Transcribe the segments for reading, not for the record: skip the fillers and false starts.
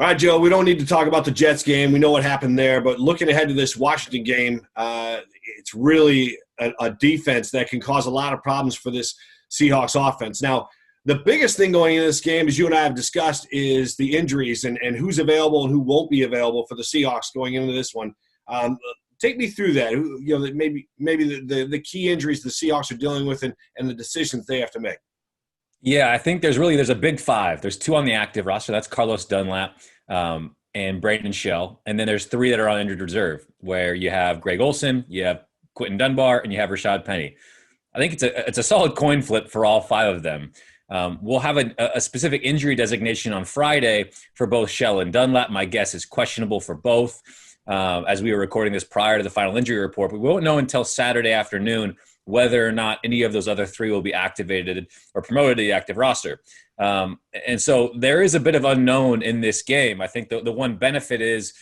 All right, Joe, we don't need to talk about the Jets game. We know what happened there. But looking ahead to this Washington game, it's really a defense that can cause a lot of problems for this Seahawks offense. Now, the biggest thing going into this game, as you and I have discussed, is the injuries and who's available and who won't be available for the Seahawks going into this one. Take me through that. Maybe the key injuries the Seahawks are dealing with and the decisions they have to make. Yeah, I think there's a big five. There's two on the active roster. That's Carlos Dunlap and Brayden Shell. And then there's three that are on injured reserve, where you have Greg Olsen, you have Quentin Dunbar, and you have Rashad Penny. I think it's a solid coin flip for all five of them. We'll have a specific injury designation on Friday for both Shell and Dunlap. My guess is questionable for both. As we were recording this prior to the final injury report, but we won't know until Saturday afternoon whether or not any of those other three will be activated or promoted to the active roster. And so there is a bit of unknown in this game. I think the one benefit is,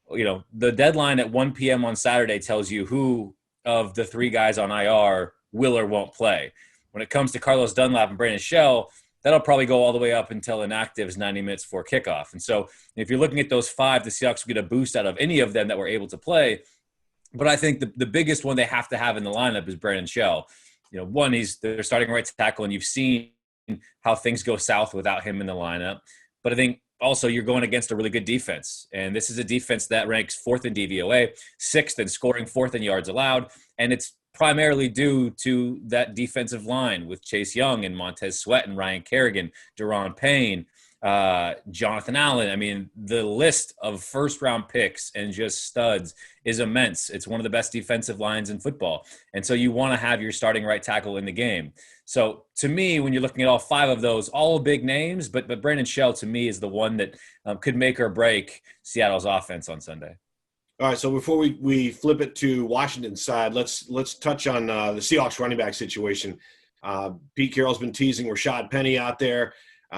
the deadline at 1 p.m. on Saturday tells you who of the three guys on IR will or won't play. When it comes to Carlos Dunlap and Brayden Shell, that'll probably go all the way up until inactive is 90 minutes before kickoff. And so if you're looking at those five, the Seahawks will get a boost out of any of them that were able to play. But I think the biggest one they have to have in the lineup is Brayden Shell. One, he's their starting right tackle, and you've seen how things go south without him in the lineup. But I think also you're going against a really good defense. And this is a defense that ranks fourth in DVOA, sixth in scoring, fourth in yards allowed. And it's primarily due to that defensive line with Chase Young and Montez Sweat and Ryan Kerrigan, Daron Payne, Jonathan Allen. I mean, the list of first-round picks and just studs is immense. It's one of the best defensive lines in football. And so you want to have your starting right tackle in the game. So to me, when you're looking at all five of those, all big names, but Brayden Shell to me is the one that could make or break Seattle's offense on Sunday. All right, so before we flip it to Washington's side, let's touch on the Seahawks running back situation. Pete Carroll's been teasing Rashad Penny out there.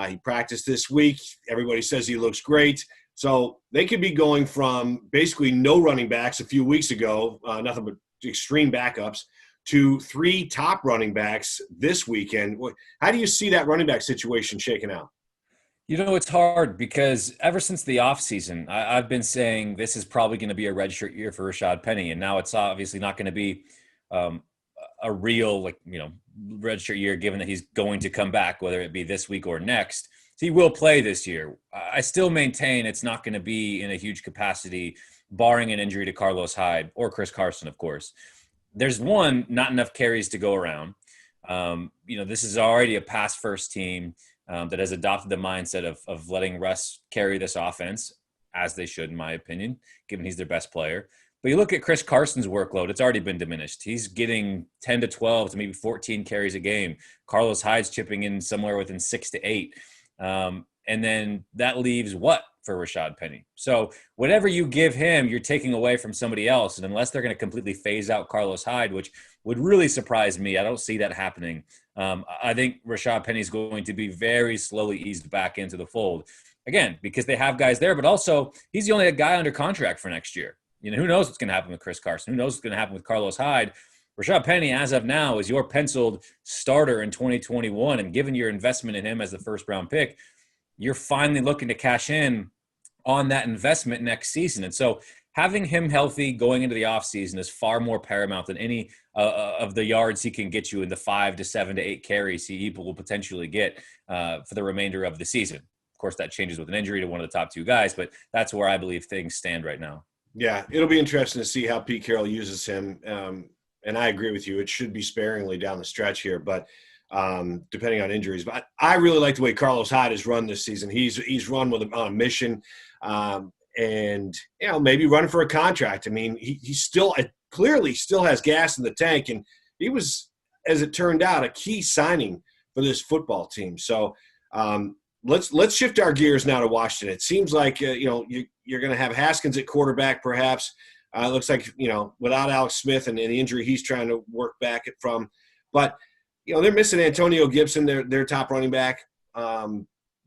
He practiced this week. Everybody says he looks great. So they could be going from basically no running backs a few weeks ago, nothing but extreme backups, to three top running backs this weekend. How do you see that running back situation shaking out? It's hard because ever since the offseason, I've been saying this is probably going to be a redshirt year for Rashad Penny, and now it's obviously not going to be a real, redshirt year, given that he's going to come back, whether it be this week or next. So he will play this year. I still maintain it's not going to be in a huge capacity, barring an injury to Carlos Hyde or Chris Carson, of course. There's not enough carries to go around. This is already a pass-first team that has adopted the mindset of letting Russ carry this offense, as they should, in my opinion, given he's their best player. But you look at Chris Carson's workload, it's already been diminished. He's getting 10 to 12 to maybe 14 carries a game. Carlos Hyde's chipping in somewhere within 6 to 8. And then that leaves what for Rashad Penny? So whatever you give him, you're taking away from somebody else. And unless they're going to completely phase out Carlos Hyde, which would really surprise me, I don't see that happening. I think Rashad Penny is going to be very slowly eased back into the fold. Again, because they have guys there, but also he's the only guy under contract for next year. Who knows what's going to happen with Chris Carson? Who knows what's going to happen with Carlos Hyde? Rashad Penny, as of now, is your penciled starter in 2021. And given your investment in him as the first-round pick, you're finally looking to cash in on that investment next season. And so having him healthy going into the offseason is far more paramount than any of the yards he can get you in the 5 to 7 to 8 carries he will potentially get for the remainder of the season. Of course, that changes with an injury to one of the top two guys, but that's where I believe things stand right now. Yeah, it'll be interesting to see how Pete Carroll uses him. And I agree with you. It should be sparingly down the stretch here, but depending on injuries. But I really like the way Carlos Hyde has run this season. He's run on a mission and, maybe running for a contract. I mean, he still clearly still has gas in the tank, and he was, as it turned out, a key signing for this football team. So let's shift our gears now to Washington. It seems like, you're going to have Haskins at quarterback perhaps. It looks like, without Alex Smith and the injury he's trying to work back from. But, they're missing Antonio Gibson, their top running back.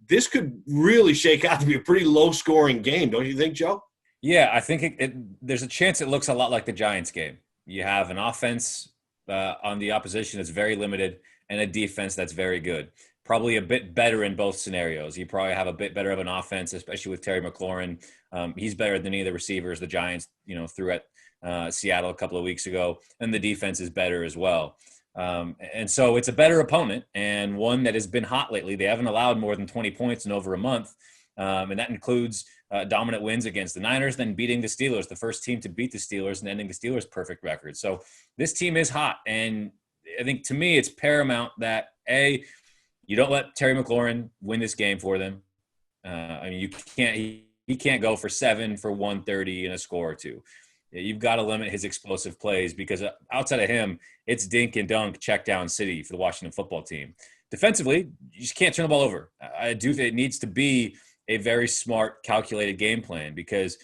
This could really shake out to be a pretty low-scoring game, don't you think, Joe? Yeah, I think there's a chance it looks a lot like the Giants game. You have an offense on the opposition that's very limited and a defense that's very good. probably a bit better in both scenarios. You probably have a bit better of an offense, especially with Terry McLaurin. He's better than any of the receivers the Giants, threw at Seattle a couple of weeks ago, and the defense is better as well. And so it's a better opponent, and one that has been hot lately. They haven't allowed more than 20 points in over a month, and that includes dominant wins against the Niners, then beating the Steelers, the first team to beat the Steelers and ending the Steelers' perfect record. So this team is hot, and I think to me it's paramount that, A, you don't let Terry McLaurin win this game for them. You can't. He can't go for 7 for 130 and a score or two. You've got to limit his explosive plays because outside of him, it's dink and dunk, check down city for the Washington football team. Defensively, you just can't turn the ball over. I do think it needs to be a very smart, calculated game plan because,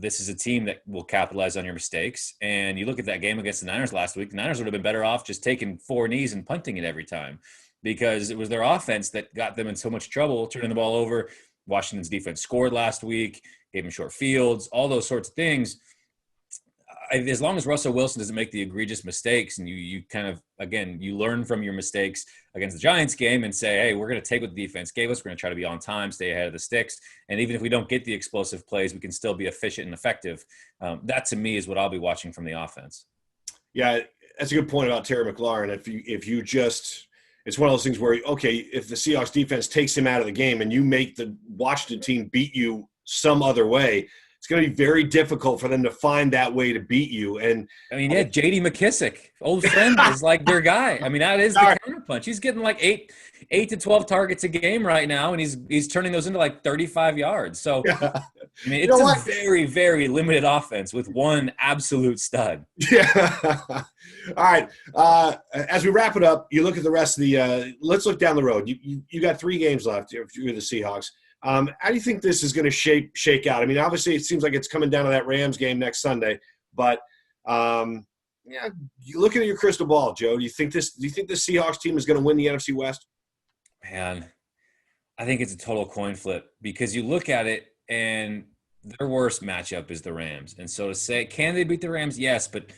this is a team that will capitalize on your mistakes. And you look at that game against the Niners last week, the Niners would have been better off just taking 4 knees and punting it every time because it was their offense that got them in so much trouble, turning the ball over. Washington's defense scored last week, gave them short fields, all those sorts of things. As long as Russell Wilson doesn't make the egregious mistakes and you kind of, again, you learn from your mistakes against the Giants game and say, hey, we're going to take what the defense gave us. We're going to try to be on time, stay ahead of the sticks. And even if we don't get the explosive plays, we can still be efficient and effective. That, to me, is what I'll be watching from the offense. Yeah, that's a good point about Terry McLaurin. If you just – it's one of those things where, okay, if the Seahawks defense takes him out of the game and you make the Washington team beat you some other way, it's going to be very difficult for them to find that way to beat you. And J.D. McKissick, old friend, is like their guy. That is the counterpunch. He's getting like 8 to 12 targets a game right now, and he's turning those into like 35 yards. So, it's a very, very limited offense with one absolute stud. Yeah. All right. As we wrap it up, you look at the rest of the let's look down the road. You got 3 games left if you're the Seahawks. How do you think this is going to shake out? Obviously it seems like it's coming down to that Rams game next Sunday, but you looking at your crystal ball, Joe, do you think the Seahawks team is going to win the NFC West? Man, I think it's a total coin flip because you look at it and their worst matchup is the Rams. And so to say, can they beat the Rams? Yes, but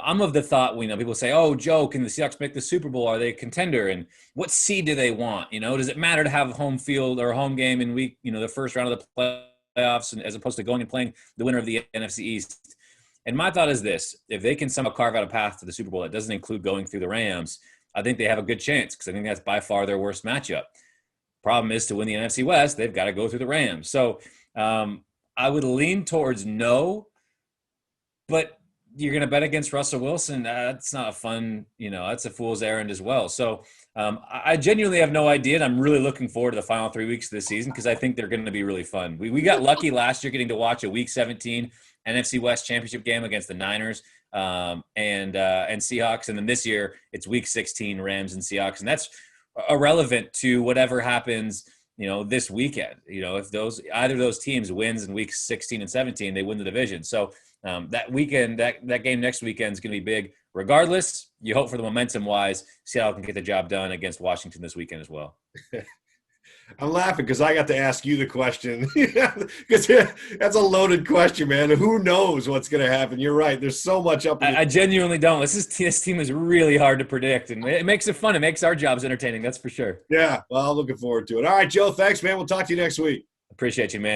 I'm of the thought, people say, oh, Joe, can the Seahawks make the Super Bowl? Are they a contender? And what seed do they want? Does it matter to have home field or home game in week, the first round of the playoffs, and as opposed to going and playing the winner of the NFC East? And my thought is this: if they can somehow carve out a path to the Super Bowl that doesn't include going through the Rams, I think they have a good chance because I think that's by far their worst matchup. Problem is, to win the NFC West, they've got to go through the Rams. So I would lean towards no, but you're going to bet against Russell Wilson. That's not fun. That's a fool's errand as well. So I genuinely have no idea. And I'm really looking forward to the final 3 weeks of the season because I think they're going to be really fun. We got lucky last year getting to watch a Week 17 NFC West championship game against the Niners and Seahawks. And then this year it's Week 16 Rams and Seahawks. And that's irrelevant to whatever happens, this weekend. If either of those teams wins in Weeks 16 and 17, they win the division. So that weekend, that game next weekend is going to be big. Regardless, you hope for the momentum-wise, Seattle can get the job done against Washington this weekend as well. I'm laughing because I got to ask you the question because that's a loaded question, man. Who knows what's going to happen? You're right. There's so much up. I genuinely don't. This team is really hard to predict, and it makes it fun. It makes our jobs entertaining. That's for sure. Yeah. Well, I'm looking forward to it. All right, Joe. Thanks, man. We'll talk to you next week. Appreciate you, man.